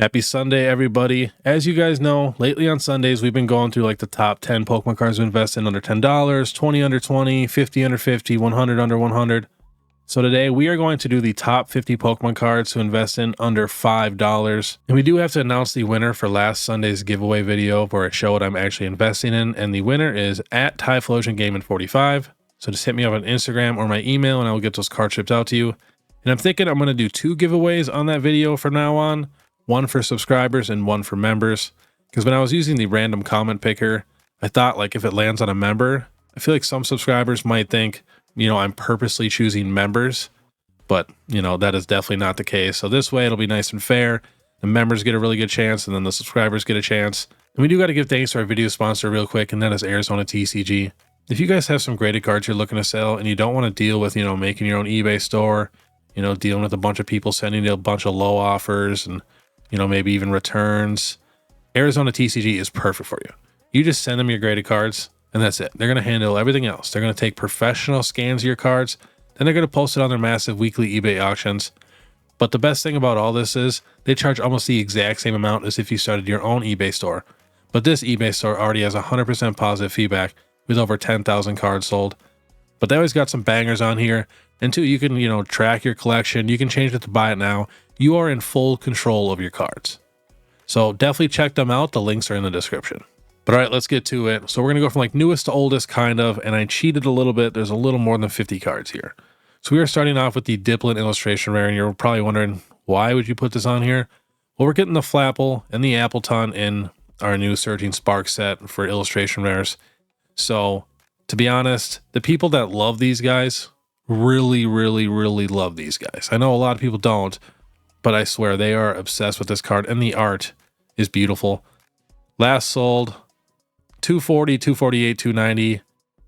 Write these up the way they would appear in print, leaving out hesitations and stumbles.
Happy Sunday, everybody. As you guys know, lately on Sundays, we've been going through like the top 10 Pokemon cards to invest in under $10, 20 under 20, 50 under 50, 100 under 100. So today we are going to do the top 50 Pokemon cards to invest in under $5. And we do have to announce the winner for last Sunday's giveaway video where I show what I'm actually investing in. And the winner is at Typhlosion Gaming 45. So just hit me up on Instagram or my email and I will get those cards shipped out to you. And I'm thinking I'm going to do 2 giveaways on that video from now on. One for subscribers and one for members. Because when I was using the random comment picker, I thought like if it lands on a member, I feel like some subscribers might think, I'm purposely choosing members, but that is definitely not the case. So this way it'll be nice and fair. The members get a really good chance and then the subscribers get a chance. And we do got to give thanks to our video sponsor real quick, and that is Arizona TCG. If you guys have some graded cards you're looking to sell and you don't want to deal with, making your own eBay store, dealing with a bunch of people sending you a bunch of low offers and maybe even returns, Arizona TCG is perfect for you. You just send them your graded cards and that's it. They're going to handle everything else. They're going to take professional scans of your cards. Then they're going to post it on their massive weekly eBay auctions. But the best thing about all this is they charge almost the exact same amount as if you started your own eBay store. But this eBay store already has 100% positive feedback with over 10,000 cards sold. But they always got some bangers on here. And two, you can, track your collection. You can change it to buy it now. You are in full control of your cards. So definitely check them out. The links are in the description. But all right, let's get to it. So we're going to go from like newest to oldest kind of, and I cheated a little bit. There's a little more than 50 cards here. So we are starting off with the Dipplin illustration rare, and you're probably wondering, why would you put this on here? Well, we're getting the Flapple and the Appleton in our new Surging Spark set for illustration rares. So to be honest, the people that love these guys really, really, really love these guys. I know a lot of people don't, but I swear they are obsessed with this card, and the art is beautiful. Last sold 240, 248, 290,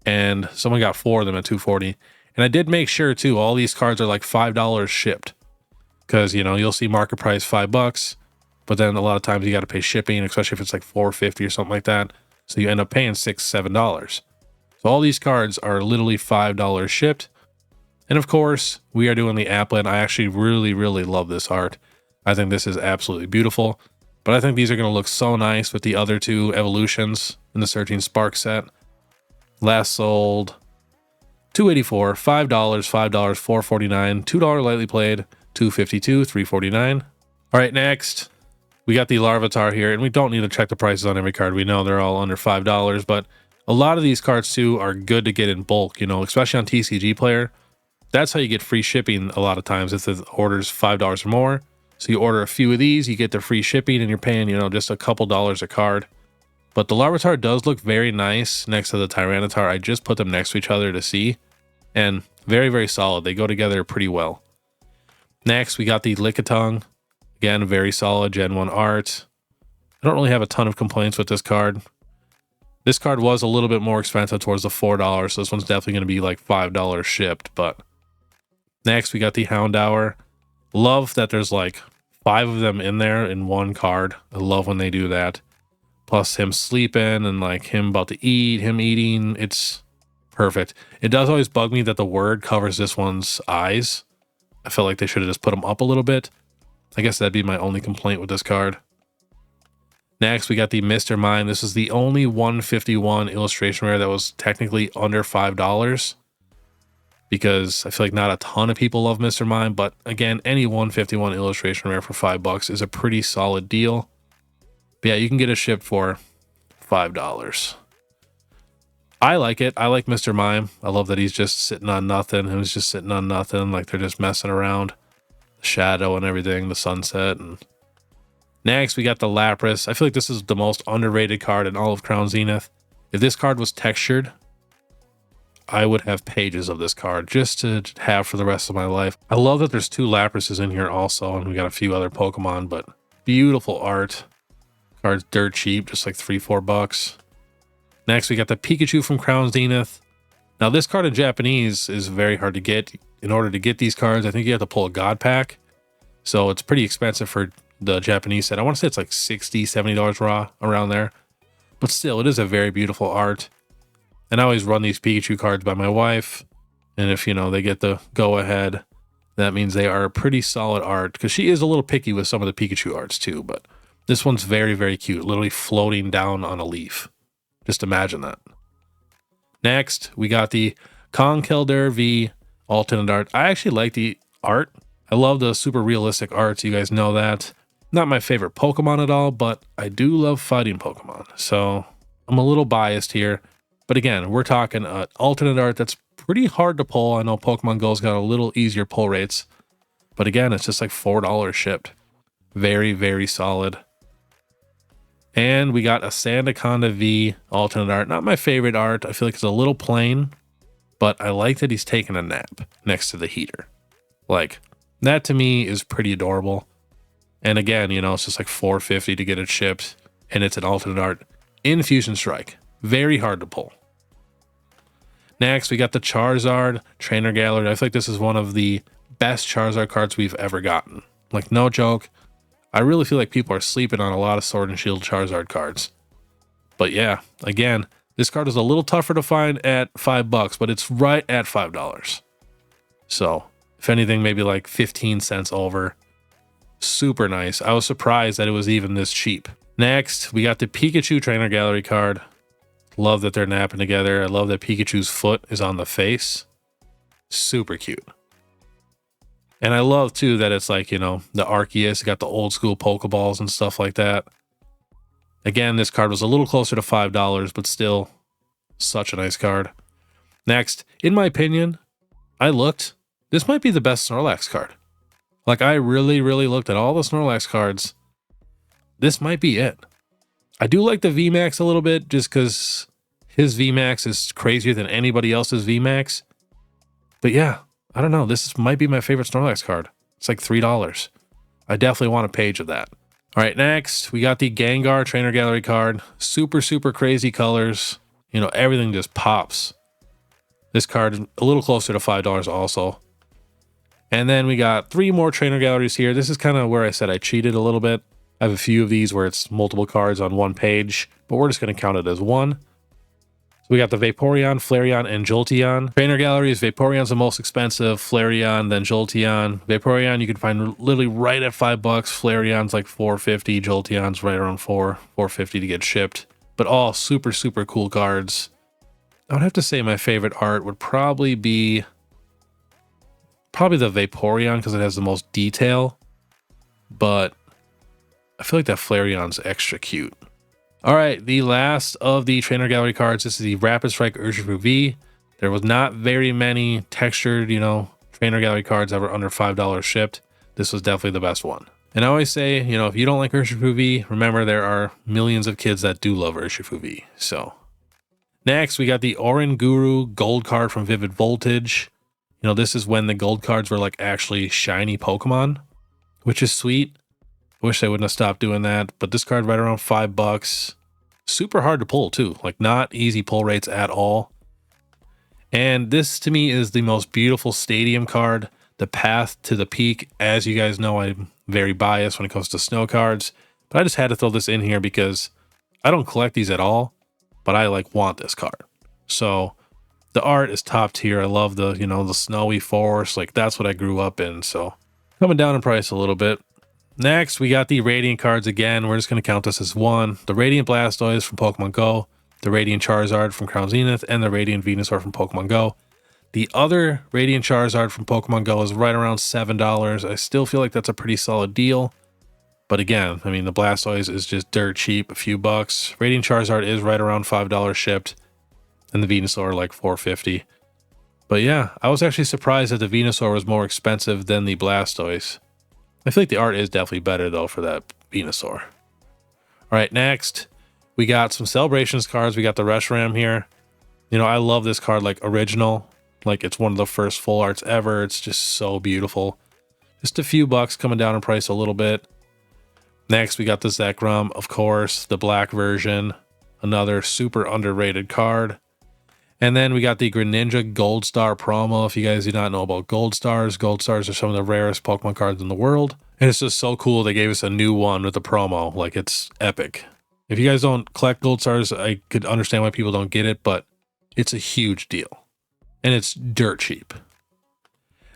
and someone got 4 of them at 240. And I did make sure too, all these cards are like $5 shipped, because you'll see market price $5, but then a lot of times you got to pay shipping, especially if it's like $4.50 or something like that. So you end up paying $6, $7. So all these cards are literally $5 shipped. And of course, we are doing the Applin. I actually really, really love this art. I think this is absolutely beautiful. But I think these are going to look so nice with the other 2 evolutions in the Surging Spark set. Last sold $284, $5, $5, $4.49, $2 lightly played, $2.52, $3.49. All right, next, we got the Larvitar here, and we don't need to check the prices on every card. We know they're all under $5, but a lot of these cards too are good to get in bulk, especially on TCG Player. That's how you get free shipping a lot of times if the order's $5 or more. So you order a few of these, you get the free shipping, and you're paying, just a couple dollars a card. But the Larvitar does look very nice next to the Tyranitar. I just put them next to each other to see. And very, very solid. They go together pretty well. Next, we got the Lickitung. Again, very solid Gen 1 art. I don't really have a ton of complaints with this card. This card was a little bit more expensive towards the $4, so this one's definitely going to be like $5 shipped, but next, we got the Houndour. Love that there's like 5 of them in there in one card. I love when they do that. Plus him sleeping and like him about to eat, him eating. It's perfect. It does always bug me that the word covers this one's eyes. I feel like they should have just put them up a little bit. I guess that'd be my only complaint with this card. Next, we got the Mr. Mime. This is the only 151 illustration rare that was technically under $5. Because I feel like not a ton of people love Mr. Mime, but again, any 151 illustration rare for $5 is a pretty solid deal. But yeah, you can get it shipped for $5. I like it. I like Mr. Mime. I love that he's just sitting on nothing. He was just sitting on nothing, like they're just messing around. The shadow and everything, the sunset. And next, we got the Lapras. I feel like this is the most underrated card in all of Crown Zenith. If this card was textured, I would have pages of this card just to have for the rest of my life. I love that there's 2 Laprases in here also, and we got a few other Pokemon, but beautiful art. Card's dirt cheap, just like $3, $4. Next, we got the Pikachu from Crown Zenith. Now, this card in Japanese is very hard to get. In order to get these cards, I think you have to pull a God Pack. So it's pretty expensive for the Japanese set. I want to say it's like $60, $70 raw, around there. But still, it is a very beautiful art. And I always run these Pikachu cards by my wife. And if, they get the go ahead, that means they are a pretty solid art, because she is a little picky with some of the Pikachu arts too, but this one's very, very cute, literally floating down on a leaf. Just imagine that. Next, we got the Conkeldurr V alternate art. I actually like the art. I love the super realistic arts. You guys know that. Not my favorite Pokemon at all, but I do love fighting Pokemon. So I'm a little biased here. But again, we're talking alternate art that's pretty hard to pull. I know Pokemon Go's got a little easier pull rates. But again, it's just like $4 shipped. Very, very solid. And we got a Sandaconda V alternate art. Not my favorite art. I feel like it's a little plain. But I like that he's taking a nap next to the heater. Like, that to me is pretty adorable. And again, you know, it's just like $4.50 to get it shipped. And it's an alternate art in Fusion Strike. Very hard to pull. Next, we got the Charizard Trainer Gallery. I feel like this is one of the best Charizard cards we've ever gotten. Like, no joke. I really feel like people are sleeping on a lot of Sword and Shield Charizard cards. But yeah, again, this card is a little tougher to find at $5, but it's right at $5. So, if anything, maybe like 15 cents over. Super nice. I was surprised that it was even this cheap. Next, we got the Pikachu Trainer Gallery card. Love that they're napping together. I love that Pikachu's foot is on the face. Super cute. And I love too that it's like, you know, the Arceus got the old school Pokeballs and stuff like that. Again, this card was a little closer to $5, but still such a nice card. Next, in my opinion, this might be the best Snorlax card. Like, I really, really looked at all the Snorlax cards. This might be it. I do like the VMAX a little bit, just because his VMAX is crazier than anybody else's VMAX. But yeah, I don't know. This might be my favorite Snorlax card. It's like $3. I definitely want a page of that. All right, next, we got the Gengar Trainer Gallery card. Super, super crazy colors. You know, everything just pops. This card is a little closer to $5 also. And then we got 3 more Trainer Galleries here. This is kind of where I said I cheated a little bit. I have a few of these where it's multiple cards on one page, but we're just going to count it as one. So we got the Vaporeon, Flareon, and Jolteon. Trainer Galleries, Vaporeon's the most expensive, Flareon, then Jolteon. Vaporeon you can find literally right at $5. Flareon's like $4.50. Jolteon's right around $4.50 to get shipped. But all super, super cool cards. I would have to say my favorite art would probably be the Vaporeon, because it has the most detail. But I feel like that Flareon's extra cute. All right, the last of the Trainer Gallery cards. This is the Rapid Strike Urshifu V. There was not very many textured, you know, Trainer Gallery cards that were under $5 shipped. This was definitely the best one. And I always say, you know, if you don't like Urshifu V, remember there are millions of kids that do love Urshifu V. So next, we got the Oranguru Gold card from Vivid Voltage. You know, this is when the gold cards were like actually shiny Pokemon, which is sweet. Wish they wouldn't have stopped doing that, but this card right around $5. Super hard to pull too, like not easy pull rates at all. And this to me is the most beautiful stadium card, the Path to the Peak. As you guys know, I'm very biased when it comes to snow cards, but I just had to throw this in here because I don't collect these at all, but I like want this card. So the art is top tier. I love the, you know, the snowy forest. Like that's what I grew up in. So coming down in price a little bit. Next, we got the Radiant cards again. We're just going to count this as one. The Radiant Blastoise from Pokemon Go, the Radiant Charizard from Crown Zenith, and the Radiant Venusaur from Pokemon Go. The other Radiant Charizard from Pokemon Go is right around $7. I still feel like that's a pretty solid deal. But again, I mean, the Blastoise is just dirt cheap, a few bucks. Radiant Charizard is right around $5 shipped, and the Venusaur like $4.50. But yeah, I was actually surprised that the Venusaur was more expensive than the Blastoise. I feel like the art is definitely better, though, for that Venusaur. All right, next, we got some Celebrations cards. We got the Reshiram here. You know, I love this card, like, original. Like, it's one of the first full arts ever. It's just so beautiful. Just a few bucks, coming down in price a little bit. Next, we got the Zekrom, of course, the black version. Another super underrated card. And then we got the Greninja Gold Star promo. If you guys do not know about Gold Stars are some of the rarest Pokemon cards in the world. And it's just so cool they gave us a new one with the promo. Like, it's epic. If you guys don't collect Gold Stars, I could understand why people don't get it, but it's a huge deal. And it's dirt cheap.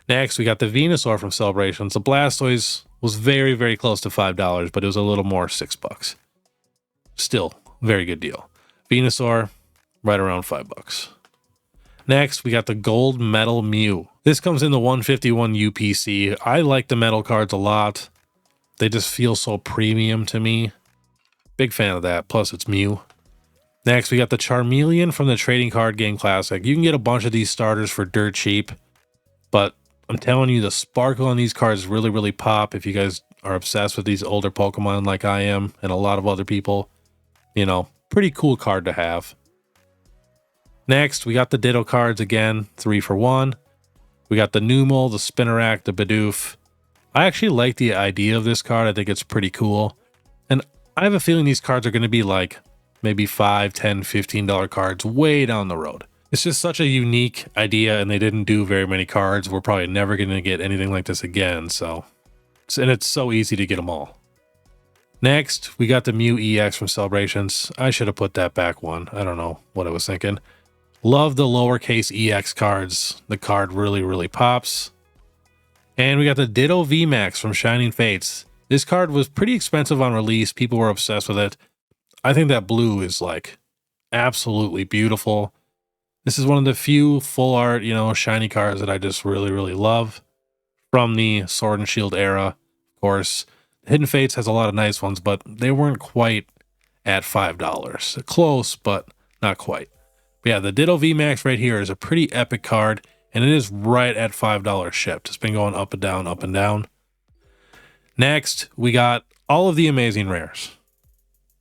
Next, we got the Venusaur from Celebrations. The Blastoise was very, very close to $5, but it was a little more, $6. Still, very good deal. Venusaur, right around $5. Next, we got the Gold Metal Mew. This comes in the 151 UPC. I like the metal cards a lot. They just feel so premium to me. Big fan of that, plus it's Mew. Next, we got the Charmeleon from the Trading Card Game Classic. You can get a bunch of these starters for dirt cheap, but I'm telling you, the sparkle on these cards really, really pop if you guys are obsessed with these older Pokemon like I am and a lot of other people. You know, pretty cool card to have. Next, we got the Ditto cards again, 3 for 1. We got the Numel, the Spinarak, the Bidoof. I actually like the idea of this card. I think it's pretty cool. And I have a feeling these cards are going to be like maybe $5, $10, $15 cards way down the road. It's just such a unique idea, and they didn't do very many cards. We're probably never going to get anything like this again, so... And it's so easy to get them all. Next, we got the Mew EX from Celebrations. I should have put that back one. I don't know what I was thinking. Love the lowercase EX cards. The card really, really pops. And we got the Ditto VMAX from Shining Fates. This card was pretty expensive on release. People were obsessed with it. I think that blue is like absolutely beautiful. This is one of the few full art, you know, shiny cards that I just really, really love from the Sword and Shield era. Of course, Hidden Fates has a lot of nice ones, but they weren't quite at $5. Close, but not quite. But yeah, the Ditto VMAX right here is a pretty epic card, and it is right at $5 shipped. It's been going up and down, up and down. Next, we got all of the amazing rares.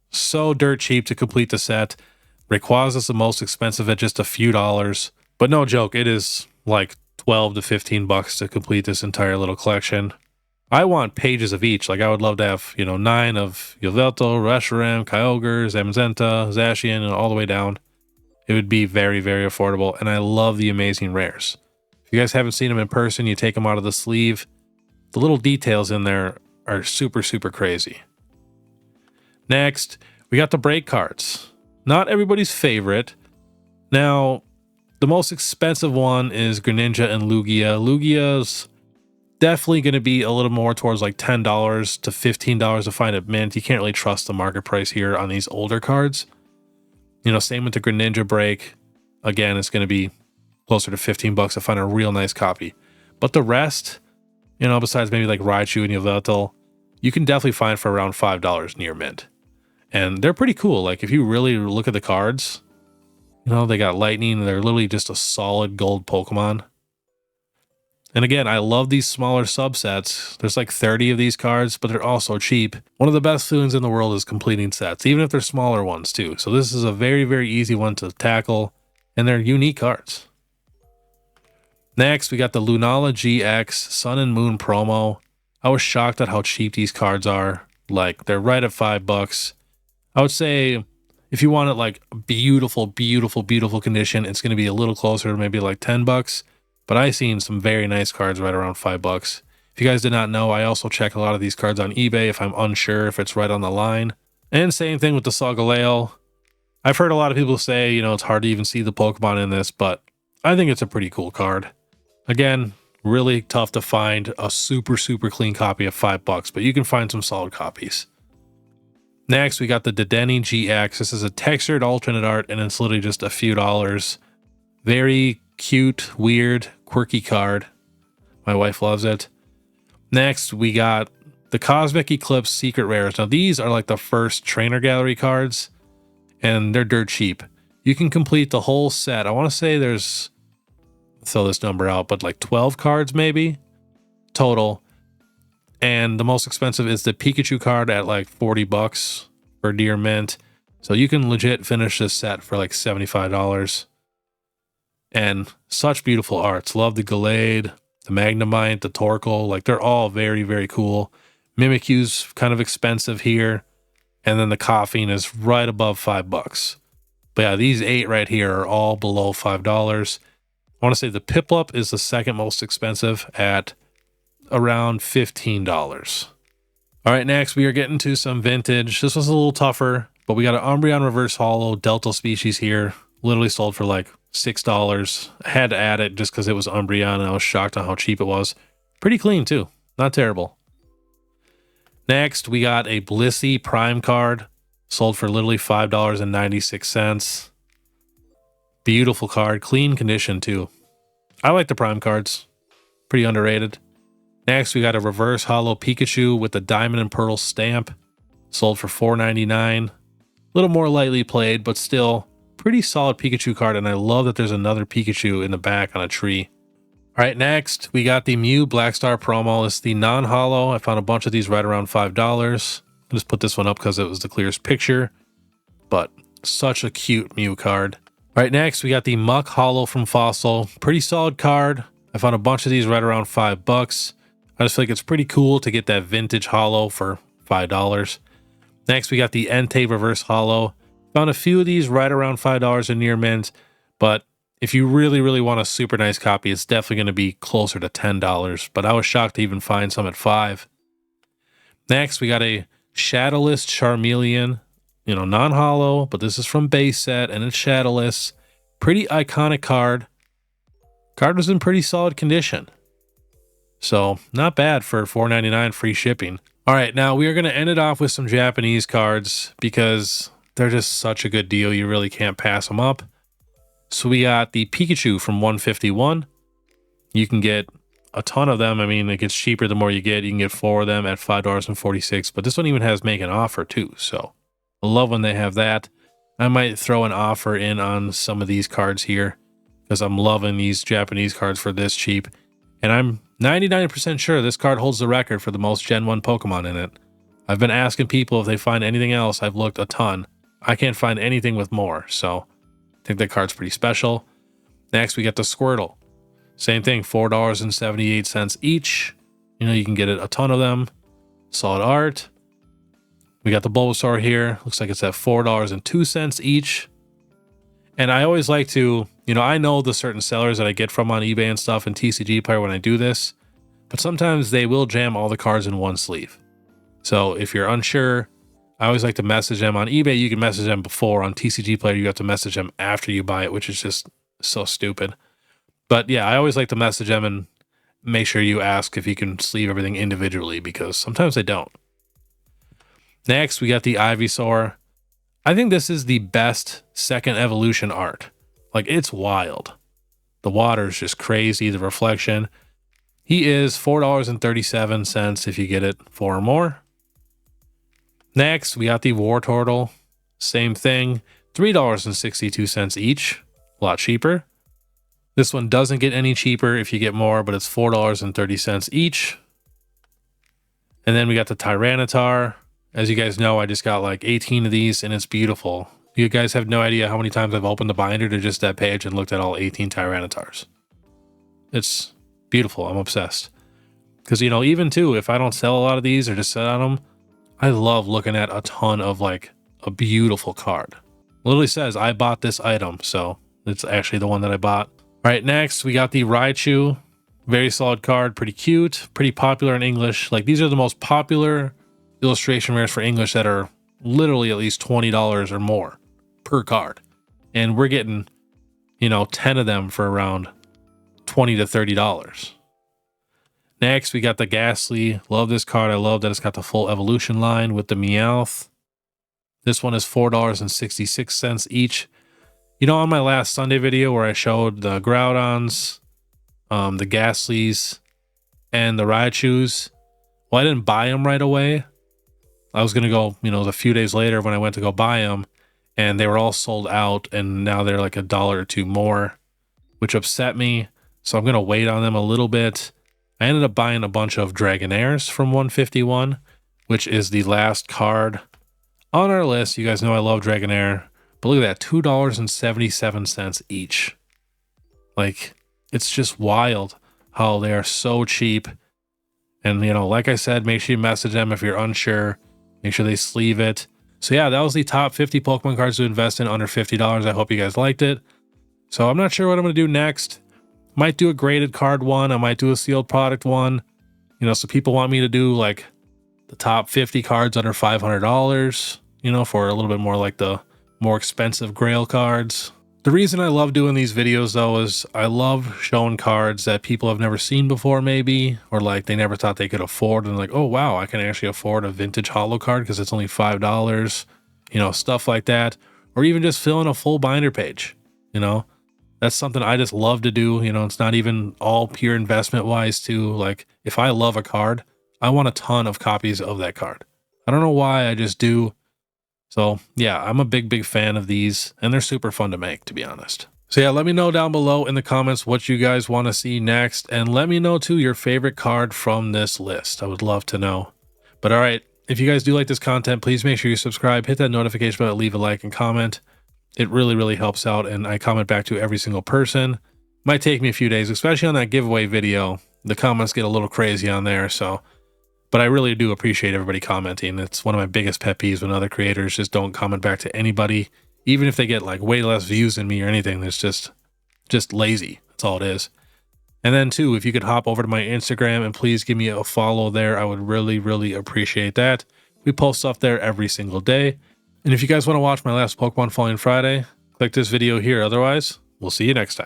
So dirt cheap to complete the set. Rayquaza is the most expensive at just a few dollars. But no joke, it is like 12 to 15 bucks to complete this entire little collection. I want pages of each. Like I would love to have, you know, 9 of Yveltal, Reshiram, Kyogre, Zamazenta, Zacian, and all the way down. It would be very, very affordable. And I love the amazing rares. If you guys haven't seen them in person, you take them out of the sleeve. The little details in there are super, super crazy. Next, we got the break cards. Not everybody's favorite. Now, the most expensive one is Greninja and Lugia. Lugia's definitely going to be a little more towards like $10 to $15 to find at mint. You can't really trust the market price here on these older cards. You know, same with the Greninja break. Again, it's going to be closer to 15 bucks to find a real nice copy. But the rest, you know, besides maybe like Raichu and Yveltal, you can definitely find for around $5 near mint. And they're pretty cool. Like if you really look at the cards, you know, they got lightning. They're literally just a solid gold Pokemon. And again, I love these smaller subsets. There's like 30 of these cards, but they're also cheap. One of the best feelings in the world is completing sets, even if they're smaller ones too. So this is a very, very easy one to tackle, and they're unique cards. Next, we got the Lunala GX Sun and Moon promo. I was shocked at how cheap these cards are. Like they're right at $5. I would say if you want it like beautiful, beautiful, beautiful condition, it's going to be a little closer to maybe like $10. But I've seen some very nice cards right around $5. If you guys did not know, I also check a lot of these cards on eBay if I'm unsure if it's right on the line. And same thing with the Solgaleo. I've heard a lot of people say, you know, it's hard to even see the Pokemon in this, but I think it's a pretty cool card. Again, really tough to find a super, super clean copy of $5, but you can find some solid copies. Next, we got the Dedenne GX. This is a textured alternate art, and it's literally just a few dollars. Very cute, weird, quirky card. My wife loves it. Next, we got the Cosmic Eclipse Secret Rares. Now, these are like the first Trainer Gallery cards, and they're dirt cheap. You can complete the whole set. I want to say there's, throw this number out, but like 12 cards maybe total. And the most expensive is the Pikachu card at like $40 for Deer Mint. So you can legit finish this set for like $75. And such beautiful arts. Love the Gallade, the Magnemite, the Torkoal. Like they're all very, very cool. Mimikyu's kind of expensive here. And then the Koffing is right above $5. But yeah, these 8 right here are all below $5. I want to say the Piplup is the second most expensive at around $15. All right, next we are getting to some vintage. This was a little tougher, but we got an Umbreon Reverse Holo Delta Species here. Literally sold for like $6. I had to add it just because it was Umbreon and I was shocked on how cheap it was. Pretty clean too. Not terrible. Next, we got a Blissey Prime card. Sold for literally $5.96. Beautiful card. Clean condition too. I like the Prime cards. Pretty underrated. Next, we got a reverse holo Pikachu with the Diamond and Pearl stamp. Sold for $4.99. A little more lightly played, but still pretty solid Pikachu card. And I love that there's another Pikachu in the back on a tree. All right, next, we got the Mew Black Star promo. It's the non-holo. I found a bunch of these right around $5. I just put this one up because it was the clearest picture. But such a cute Mew card. All right, next, we got the Muck Holo from Fossil. Pretty solid card. I found a bunch of these right around $5. I just feel like it's pretty cool to get that vintage holo for $5. Next, we got the Entei Reverse Holo. Found a few of these right around $5 in near mint, but if you really, really want a super nice copy, it's definitely going to be closer to $10, but I was shocked to even find some at $5. Next, we got a Shadowless Charmeleon, non-holo, but this is from base set, and it's Shadowless. Pretty iconic card. Card was in pretty solid condition. So, not bad for $4.99 free shipping. All right, now we are going to end it off with some Japanese cards because they're just such a good deal. You really can't pass them up. So we got the Pikachu from 151. You can get a ton of them. I mean, it gets cheaper the more you get. You can get 4 of them at $5.46. But this one even has make an offer too. So I love when they have that. I might throw an offer in on some of these cards here because I'm loving these Japanese cards for this cheap. And I'm 99% sure this card holds the record for the most Gen 1 Pokemon in it. I've been asking people if they find anything else. I've looked a ton. I can't find anything with more. So I think that card's pretty special. Next, we got the Squirtle. Same thing, $4.78 each. You can get a ton of them. Solid art. We got the Bulbasaur here. Looks like it's at $4.02 each. And I always like to, I know the certain sellers that I get from on eBay and stuff and TCG Player when I do this, but sometimes they will jam all the cards in one sleeve. So if you're unsure, I always like to message them on eBay. You can message them before. On TCG Player, you have to message them after you buy it, which is just so stupid. But yeah, I always like to message them and make sure you ask if you can sleeve everything individually because sometimes they don't. Next, we got the Ivysaur. I think this is the best second evolution art. Like, it's wild. The water is just crazy, the reflection. He is $4.37 if you get it 4 or more. Next, we got the Wartortle. Same thing, $3.62 each. A lot cheaper. This one doesn't get any cheaper if you get more, but it's $4.30 each. And then we got the Tyranitar. As you guys know, I just got like 18 of these, and it's beautiful. You guys have no idea how many times I've opened the binder to just that page and looked at all 18 Tyranitars. It's beautiful. I'm obsessed. Because, even too, if I don't sell a lot of these or just sit on them, I love looking at a ton of like a beautiful card. Literally says, I bought this item. So it's actually the one that I bought. All right, next we got the Raichu. Very solid card. Pretty cute. Pretty popular in English. Like, these are the most popular illustration rares for English that are literally at least $20 or more per card. And we're getting, 10 of them for around $20 to $30. Next, we got the Ghastly. Love this card. I love that it's got the full evolution line with the Meowth. This one is $4.66 each. On my last Sunday video where I showed the Groudons, the Ghastlys, and the Raichus, well, I didn't buy them right away. I was going to go, a few days later when I went to go buy them, and they were all sold out, and now they're like $1 or $2 more, which upset me. So I'm going to wait on them a little bit. I ended up buying a bunch of Dragonairs from 151, which is the last card on our list. You guys know I love Dragonair, but look at that, $2.77 each. Like, it's just wild how they are so cheap. And, like I said, make sure you message them if you're unsure. Make sure they sleeve it. So yeah, that was the top 50 Pokemon cards to invest in under $50. I hope you guys liked it. So I'm not sure what I'm going to do next. Might do a graded card one. I might do a sealed product one. So people want me to do like the top 50 cards under $500, for a little bit more like the more expensive Grail cards. The reason I love doing these videos though is I love showing cards that people have never seen before maybe, or like they never thought they could afford, and like, oh wow, I can actually afford a vintage holo card because it's only $5, you know, stuff like that. Or even just fill in a full binder page, you know. That's something I just love to do, you know. It's not even all pure investment wise too. Like if I love a card, I want a ton of copies of that card. I don't know why, I just do. So yeah, I'm a big fan of these, and they're super fun to make, to be honest. So yeah, let me know down below in the comments what you guys want to see next, and let me know too your favorite card from this list. I would love to know. But all right, if you guys do like this content, please make sure you subscribe, hit that notification bell, leave a like and comment. It really helps out, and I comment back to every single person. Might take me a few days, especially on that giveaway video. The comments get a little crazy on there, so... But I really do appreciate everybody commenting. It's one of my biggest pet peeves when other creators just don't comment back to anybody, even if they get like way less views than me or anything. It's just lazy. That's all it is. And then too, if you could hop over to my Instagram and please give me a follow there, I would really appreciate that. We post stuff there every single day. And if you guys want to watch my last Pokemon Falling Friday, click this video here. Otherwise, we'll see you next time.